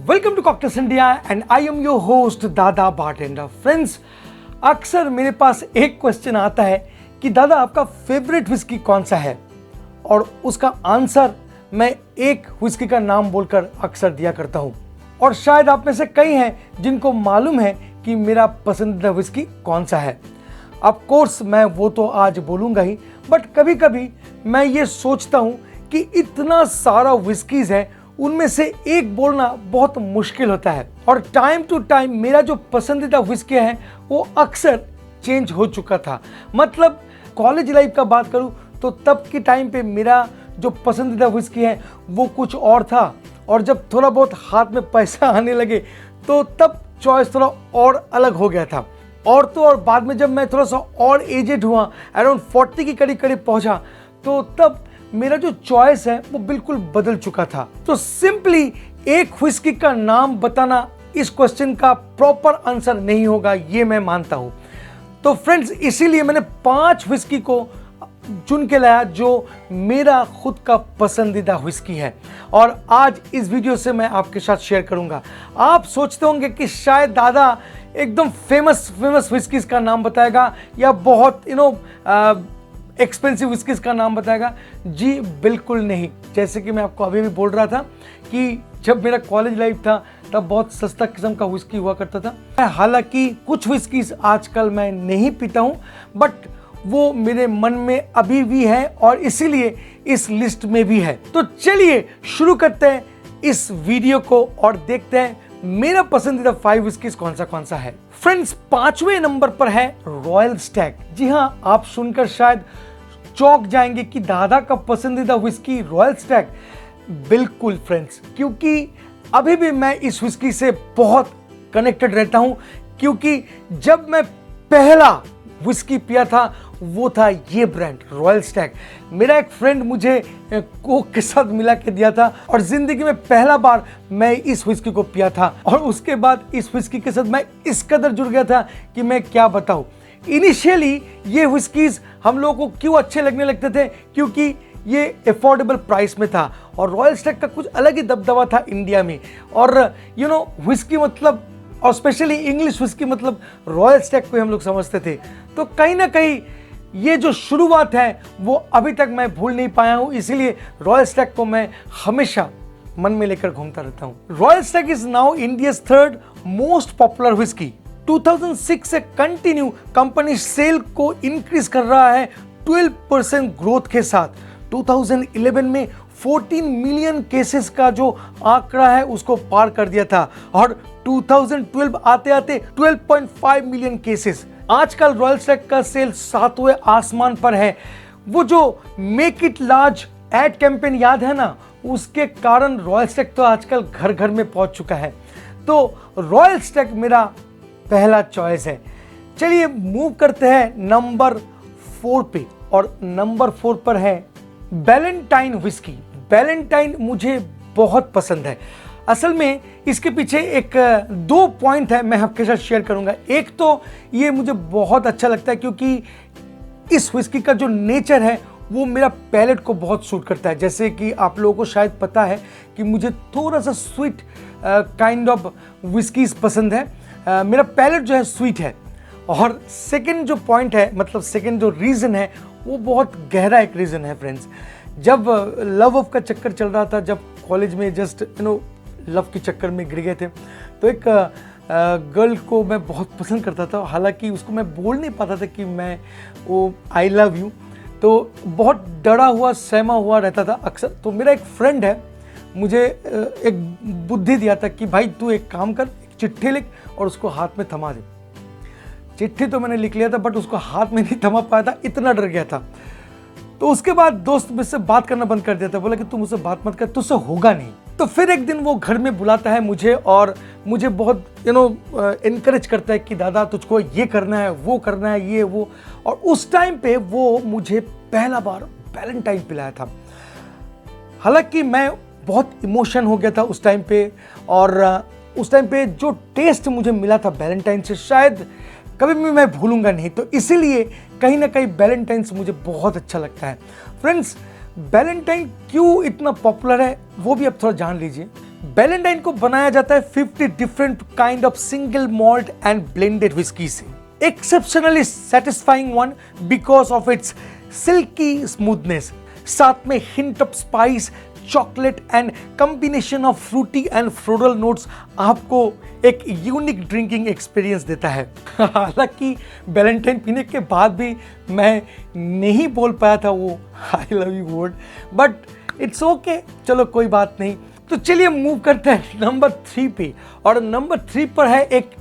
Welcome to cocktails India and I am your host Dada bartender. Friends, अक्सर मेरे पास एक question आता है कि दादा आपका फेवरेट विस्की कौन सा है, और उसका आंसर मैं एक विस्की का नाम बोलकर अक्सर दिया करता हूं। और शायद आप में से कई हैं जिनको मालूम है कि मेरा पसंदीदा विस्की कौन सा है। ऑफ कोर्स मैं वो तो आज बोलूंगा ही, बट कभी कभी मैं ये सोचता हूं कि इतना सारा विस्कीज है, उनमें से एक बोलना बहुत मुश्किल होता है। और टाइम टू टाइम मेरा जो पसंदीदा विस्की है वो अक्सर चेंज हो चुका था। मतलब कॉलेज लाइफ का बात करूं तो तब के टाइम पे मेरा जो पसंदीदा विस्की है वो कुछ और था, और जब थोड़ा बहुत हाथ में पैसा आने लगे तो तब चॉइस थोड़ा और अलग हो गया था। और तो और बाद में जब मैं थोड़ा सा और एजेड हुआ, अराउंड 40 की करीब करीब पहुंचा, तो तब मेरा जो चॉइस है वो बिल्कुल बदल चुका था। तो सिंपली एक विस्की का नाम बताना इस क्वेश्चन का प्रॉपर आंसर नहीं होगा, ये मैं मानता हूं। तो फ्रेंड्स, इसीलिए मैंने 5 विस्की को चुन के लाया जो मेरा खुद का पसंदीदा विस्की है, और आज इस वीडियो से मैं आपके साथ शेयर करूंगा। आप सोचते होंगे कि शायद दादा एकदम फेमस विस्कीज का नाम बताएगा या बहुत एक्सपेंसिव विस्कीज का नाम बताएगा। जी बिल्कुल नहीं। जैसे कि मैं आपको अभी भी बोल रहा था कि जब मेरा कॉलेज लाइफ था तब बहुत सस्ता किस्म का विस्की हुआ करता था। हालांकि कुछ विस्कीज आजकल मैं नहीं पीता हूं, बट वो मेरे मन में अभी भी है और इसीलिए इस लिस्ट में भी है। तो चलिए शुरू करते हैं इस वीडियो को और देखते हैं मेरा पसंदीदा 5 विस्कीज कौन सा है। फ्रेंड्स, 5वें नंबर पर है रॉयल स्टैग। जी हां, आप सुनकर शायद चौंक जाएंगे कि दादा का पसंदीदा विस्की रॉयल स्टैग। बिल्कुल फ्रेंड्स, क्योंकि अभी भी मैं इस विस्की से बहुत कनेक्टेड रहता हूं, क्योंकि जब मैं पहला विस्की पिया था वो था ये ब्रांड रॉयल स्टैग। मेरा एक फ्रेंड मुझे कोक के साथ मिला के दिया था और जिंदगी में पहला बार मैं इस विस्की को पिया था, और उसके बाद इस विस्की के साथ मैं इस कदर जुड़ गया था कि मैं क्या बताऊं। इनिशियली ये विस्कीज हम लोगों को क्यों अच्छे लगने लगते थे, क्योंकि ये अफोर्डेबल प्राइस में था और रॉयल स्टैग का कुछ अलग ही दबदबा था इंडिया में। और विस्की मतलब, और स्पेशली इंग्लिश विस्की मतलब रॉयल स्टैग को हम लोग समझते थे। तो कहीं ना कहीं ये जो शुरुआत है वो अभी तक मैं भूल नहीं पाया हूं, इसीलिए रॉयल स्टैग को मैं हमेशा मन में लेकर घूमता रहता हूं। Royal Stag is now India's 3rd most popular whisky. 2006 से कंटिन्यू कंपनी सेल को इंक्रीज कर रहा है 12% ग्रोथ के साथ। 2011 में 14 मिलियन केसेस का जो आंकड़ा है उसको पार कर दिया था, और 2012 आते आते 12.5 मिलियन केसेस। आजकल रॉयल स्टैग का सेल 7वें आसमान पर है। वो जो make it large ad campaign याद है ना, उसके कारण रॉयल स्टैग तो आजकल घर घर में पहुंच चुका है। तो रॉयल स्टैग मेरा पहला चॉइस है। चलिए मूव करते हैं नंबर 4 पे, और नंबर 4 पर है बैलेंटाइन विस्की। बैलेंटाइन मुझे बहुत पसंद है। असल में इसके पीछे एक 2 पॉइंट है, मैं आपके साथ शेयर करूंगा। एक तो ये मुझे बहुत अच्छा लगता है क्योंकि इस विस्की का जो नेचर है वो मेरा पैलेट को बहुत सूट करता है। जैसे कि आप लोगों को शायद पता है कि मुझे थोड़ा सा स्वीट काइंड ऑफ विस्कीज पसंद है। मेरा पैलेट जो है स्वीट है। और सेकंड जो पॉइंट है, मतलब सेकंड जो रीज़न है, वो बहुत गहरा एक रीज़न है फ्रेंड्स। जब लव ऑफ का चक्कर चल रहा था, जब कॉलेज में जस्ट लव के चक्कर में गिर गए थे, तो एक गर्ल को मैं बहुत पसंद करता था। हालांकि उसको मैं बोल नहीं पाता था कि मैं वो आई लव यू, तो बहुत डरा हुआ सहमा हुआ रहता था अक्सर। तो मेरा एक फ्रेंड है, मुझे एक बुद्धि दिया था कि भाई तू एक काम कर, चिट्ठी लिख और उसको हाथ में थमा दे। चिट्ठी तो मैंने लिख लिया था, बट उसको हाथ में नहीं थमा पाया था, इतना डर गया था। तो उसके बाद दोस्त मुझसे बात करना बंद कर दिया था, बोला कि तू मुझसे बात मत कर, तुझसे होगा नहीं। तो फिर एक दिन वो घर में बुलाता है मुझे, और मुझे बहुत इनकरेज करता है कि दादा तुझको ये करना है, वो करना है, ये वो। और उस टाइम पे वो मुझे पहला बार वैलेंटाइन पिलाया था। हालांकि मैं बहुत इमोशन हो गया था उस टाइम पे, और उस टाइम पे जो टेस्ट मुझे मिला था वैलेंटाइन से शायद कभी भी मैं भूलूंगा नहीं। तो इसीलिए कहीं ना कहीं वैलेंटाइन्स मुझे बहुत अच्छा लगता है। फ्रेंड्स, वैलेंटाइन क्यों इतना पॉपुलर है वो भी अब थोड़ा जान लीजिए। बैलेंटाइन को बनाया जाता है 50 different kind of single malt and blended whisky से। Exceptionally satisfying one because of its silky smoothness, साथ में hint of spice, chocolate and combination of fruity and floral notes आपको एक यूनिक ड्रिंकिंग एक्सपीरियंस देता है। हालांकि बैलेंटाइन पीने के बाद भी मैं नहीं बोल पाया था वो I love you word, but it's okay, चलो कोई बात नहीं। तो चलिए मूव करते हैं नंबर 3 पे, और नंबर 3 पर है एक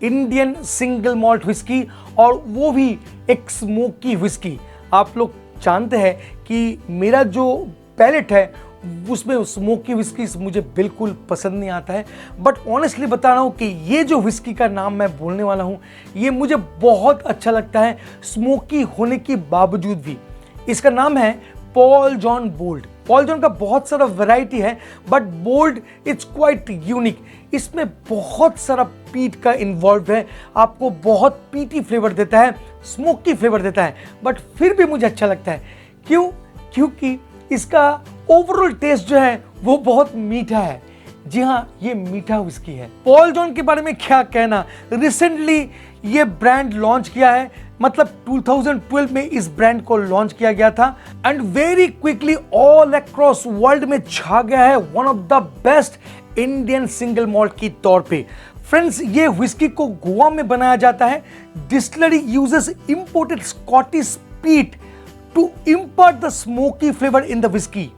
इंडियन सिंगल मॉल्ट विस्की, और वो भी एक स्मोकी विस्की। आप लोग जानते हैं कि मेरा जो पैलेट है उसमें स्मोकी विस्की मुझे बिल्कुल पसंद नहीं आता है, बट ऑनेस्टली बता रहा हूँ कि ये जो विस्की का नाम मैं बोलने वाला हूँ ये मुझे बहुत अच्छा लगता है स्मोकी होने के बावजूद भी। इसका नाम है Paul John bold. Paul John का बहुत सारा वैरायटी है, but bold it's quite unique. इसमें बहुत सारा पीट का इन्वॉल्व है, आपको बहुत पीटी फ्लेवर देता है, स्मोकी फ्लेवर देता है, बट फिर भी मुझे अच्छा लगता है। क्यों? क्योंकि इसका ओवरऑल टेस्ट जो है वो बहुत मीठा है। जी हाँ, ये मीठा विस्की है। पॉल जॉन के बारे में क्या कहना, रिसेंटली ये ब्रांड लॉन्च किया है, मतलब 2012 में इस ब्रांड को लॉन्च किया गया था, and very quickly all across world में छा गया है one of the best Indian single malt की तौर पे। फ्रेंड्स, ये विस्की को गोवा में बनाया जाता है। Distillery uses imported Scottish peat to impart the smoky flavour in the whisky.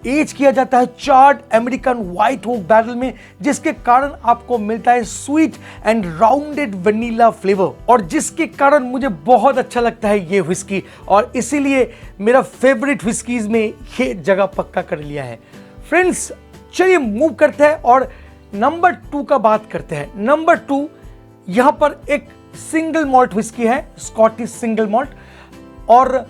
Age किया जाता है charred American white oak barrel में, जिसके कारण आपको मिलता है sweet and rounded vanilla flavour, और जिसके कारण मुझे बहुत अच्छा लगता है ये विस्की, और इसीलिए मेरा फेवरेट विस्कीज में ये जगह पक्का कर लिया है। फ्रेंड्स, चलिए मूव करते हैं और नंबर 2 का बात करते हैं। नंबर 2 यहां पर एक सिंगल मॉल्ट विस्की है, स्कॉटिश सिंगल मॉल्ट, और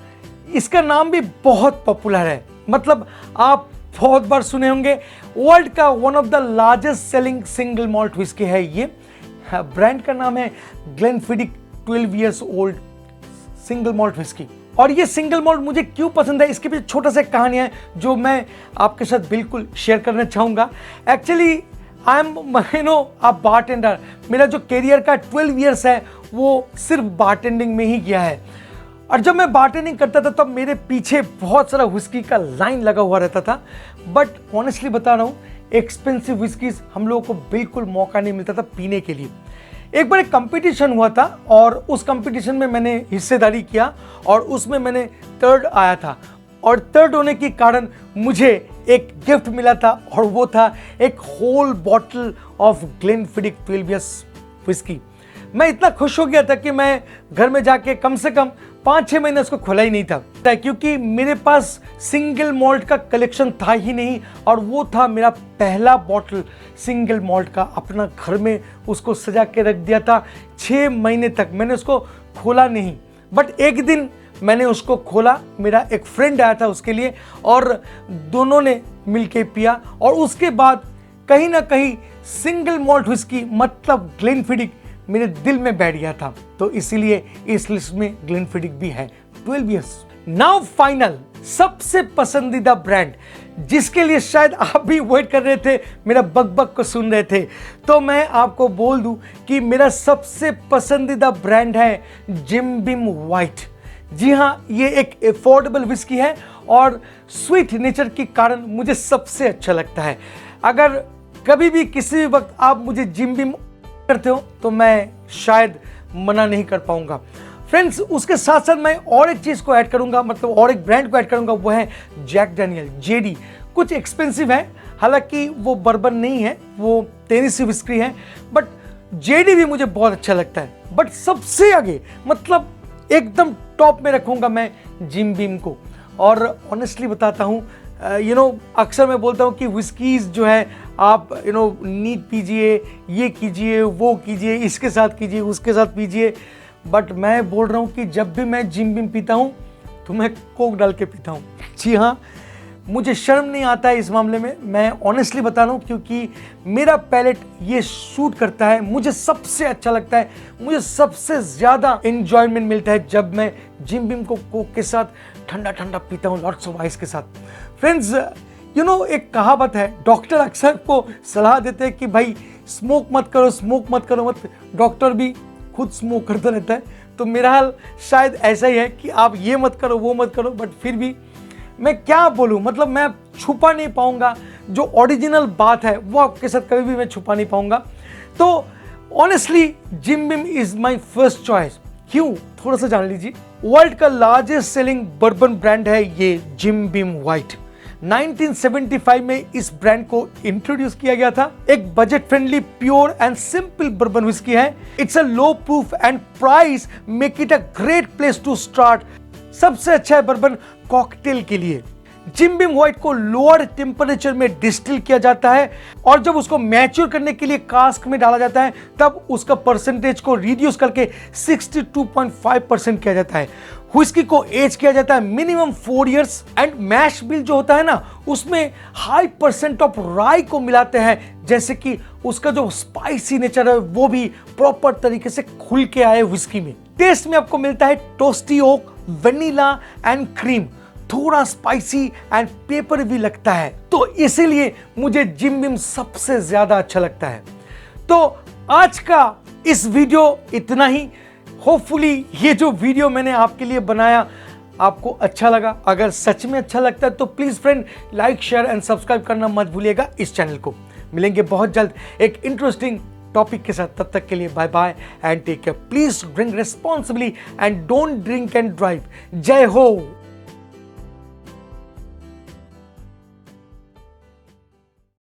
इसका नाम भी बहुत पॉपुलर है, मतलब आप बहुत बार सुने होंगे। वर्ल्ड का one of the largest selling single malt whisky है ये। ब्रांड का नाम है Glenfiddich 12 years old single malt whisky. और ये सिंगल मॉल्ट मुझे क्यों पसंद है, इसके पीछे छोटा सा कहानी है जो मैं आपके साथ बिल्कुल शेयर करना चाहूँगा। Actually I am a bartender. मेरा जो करियर का 12 इयर्स है वो सिर्फ बारटेंडिंग में ही गया है, और जब मैं बारटेंडिंग करता था तब मेरे पीछे बहुत सारा विस्की का लाइन लगा हुआ रहता था। बट ऑनेस्टली बता रहा हूँ, एक्सपेंसिव विस्कीज हम लोगों को बिल्कुल मौका नहीं मिलता था पीने के लिए। एक बार एक कंपटीशन हुआ था, और उस कंपटीशन में मैंने हिस्सेदारी किया, और उसमें मैंने 3rd आया था, और 3rd होने के कारण मुझे एक गिफ्ट मिला था, और वो था एक whole bottle of Glenfiddich 12 years whisky. मैं इतना खुश हो गया था कि मैं घर में जाके कम से कम 5-6 महीने उसको खोला ही नहीं था, क्योंकि मेरे पास सिंगल मॉल्ट का कलेक्शन था ही नहीं, और वो था मेरा पहला बॉटल सिंगल मॉल्ट का। अपना घर में उसको सजा के रख दिया था 6 महीने तक, मैंने उसको खोला नहीं। बट एक दिन मैंने उसको खोला, मेरा एक फ्रेंड आया था उसके लिए, और दोनों ने मिलके पिया, और उसके बाद कहीं ना कहीं सिंगल मॉल्ट विस्की मतलब ग्लेनफिडिक मेरे दिल में बैठ गया था, तो इसीलिए इस लिस्ट में ग्लेनफिडिक भी है 12 इयर्स। नाउ फाइनल, सबसे पसंदीदा ब्रांड, जिसके लिए शायद आप भी वेट कर रहे थे, मेरा बक को सुन रहे थे, तो मैं आपको बोल दूं कि मेरा सबसे पसंदीदा ब्रांड है जिम बिम व्हाइट। जी हाँ, ये एक अफोर्डेबल विस्की है, और स्वीट नेचर के कारण मुझे सबसे अच्छा लगता है। अगर कभी भी किसी भी वक्त आप मुझे जिम बिम करते हो तो मैं शायद मना नहीं कर पाऊंगा। फ्रेंड्स, उसके साथ साथ मैं और एक चीज को ऐड करूंगा, मतलब और एक ब्रांड को ऐड करूंगा, वो है जैक डैनियल जेडी। कुछ एक्सपेंसिव है, हालांकि वो बर्बन नहीं है, वो टेनेसी विस्की है, बट जेडी भी मुझे बहुत अच्छा लगता है। बट सबसे आगे, मतलब एकदम टॉप में रखूंगा मैं जिम बीम को। और ऑनेस्टली बताता हूँ, अक्सर मैं बोलता हूँ कि विस्कीज जो है आप नीट पीजिए, ये कीजिए, वो कीजिए, इसके साथ कीजिए, उसके साथ पीजिए, बट मैं बोल रहा हूँ कि जब भी मैं जिम बिम पीता हूँ तो मैं कोक डाल के पीता हूँ। जी हाँ, मुझे शर्म नहीं आता है इस मामले में, मैं ऑनेस्टली बता रहा हूँ, क्योंकि मेरा पैलेट ये सूट करता है, मुझे सबसे अच्छा लगता है, मुझे सबसे ज़्यादा एंजॉयमेंट मिलता है जब मैं जिम बिम को कोक के साथ ठंडा ठंडा पीता हूँ, लॉट्स ऑफ आइस के साथ। फ्रेंड्स, एक कहावत है, डॉक्टर अक्सर को सलाह देते हैं कि भाई स्मोक मत करो, स्मोक मत करो मत। डॉक्टर भी खुद स्मोक करता रहता है, तो मेरा हाल शायद ऐसा ही है कि आप ये मत करो, वो मत करो। बट फिर भी मैं क्या बोलूँ, मतलब मैं छुपा नहीं पाऊंगा, जो ओरिजिनल बात है वो आपके साथ कभी भी मैं छुपा नहीं पाऊंगा। तो honestly Jim Beam is my first choice. क्यों, थोड़ा सा जान लीजिए। वर्ल्ड का लार्जेस्ट सेलिंग बर्बन ब्रांड है ये जिम बिम व्हाइट। 1975 में इस ब्रांड को इंट्रोड्यूस किया गया था। एक budget friendly pure and simple bourbon whiskey है। It's a low proof and price make it a great place to start. सबसे अच्छा है बर्बन कॉकटेल के लिए। जिम बिम व्हाइट को लोअर टेम्परेचर में डिस्टिल किया जाता है और जब उसको मैच्योर करने के लिए कास्क में डाला जाता है तब उसका परसेंटेज को रिड्यूस करके 62.5% किया जाता है। व्हिस्की को एज किया जाता है minimum 4 years and mash bill जो होता है ना, उसमें हाई परसेंट ऑफ राई को मिलाते हैं, जैसे कि उसका जो स्पाइसी नेचर है वो भी प्रॉपर तरीके से खुल के आए व्हिस्की में। टेस्ट में आपको मिलता है toasty oak, vanilla and cream, थोड़ा स्पाइसी एंड पेपर भी लगता है, तो इसीलिए मुझे जिम बिम सबसे ज्यादा अच्छा लगता है। तो आज का इस वीडियो इतना ही। होपफुली ये जो वीडियो मैंने आपके लिए बनाया आपको अच्छा लगा। अगर सच में अच्छा लगता है तो please friend like, share and subscribe करना मत भूलिएगा इस चैनल को। मिलेंगे बहुत जल्द एक इंटरेस्टिंग टॉपिक के साथ। तब तक के लिए bye bye and take care. Please drink responsibly and don't drink and drive. जय हो।